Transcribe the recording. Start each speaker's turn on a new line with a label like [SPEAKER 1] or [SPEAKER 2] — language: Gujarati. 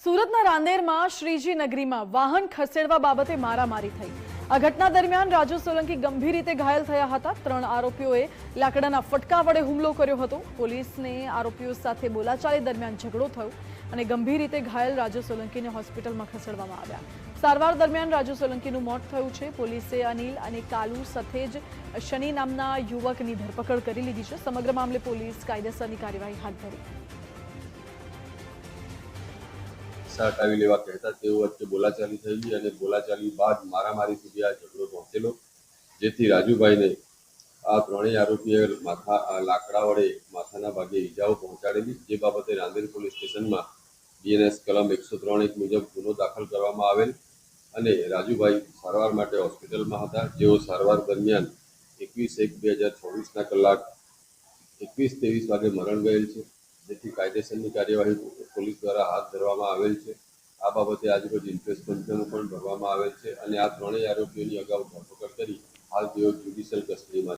[SPEAKER 1] સુરતના રાંદેરમાં શ્રીજી નગરીમાં વાહન ખસેડવા બાબતે મારામારી થઈ। આ ઘટના દરમિયાન રાજુ સોલંકી ગંભીર રીતે ઘાયલ થયા હતા। 3 આરોપીઓએ લાકડાના ફટકા વડે હુમલો કર્યો હતો। પોલીસને આરોપીઓ સાથે બોલાચાલી દરમિયાન ઝઘડો થયો અને ગંભીર રીતે ઘાયલ રાજુ સોલંકીને હોસ્પિટલમાં ખસેડવામાં આવ્યા। સારવાર દરમિયાન રાજુ સોલંકીનું મોત થયું છે। પોલીસે અનિલ અને કાલુ સથેજ શનિ નામના યુવકની ધરપકડ કરી લીધી છે। સમગ્ર મામલે પોલીસ કાયદેસરની કાર્યવાહી હાથ ધરી।
[SPEAKER 2] હટાવી લેવા કહેતા તેઓ વચ્ચે બોલાચાલી થઈ અને બોલાચાલી બાદ મારામારી સુધી આ ઝઘડો પહોંચેલો, જેથી રાજુભાઈને આ ત્રણેય આરોપીએ લાકડા વડે માથાના ભાગે ઈજાઓ પહોંચાડેલી, જે બાબતે રાંદેર પોલીસ સ્ટેશનમાં બીએનએસ કલમ 103(1) મુજબ ગુનો દાખલ કરવામાં આવેલ અને રાજુભાઈ સારવાર માટે હોસ્પિટલમાં હતા, જેઓ સારવાર દરમિયાન 21/1/2024 કલાક 21:23 વાગે મરણ ગયેલ છે, જેથી કાયદેસરની કાર્યવાહી પોલીસ દ્વારા હાથ ધરવામાં આવેલ છે। આ બાબતે આજરોજ ઇન્ટરેસ્ટ પંચનામું પણ ભરવામાં આવેલ છે અને આ ત્રણેય આરોપીઓની અગાઉ ધરપકડ કરી હાલ તેઓ જ્યુડિશિયલ કસ્ટડીમાં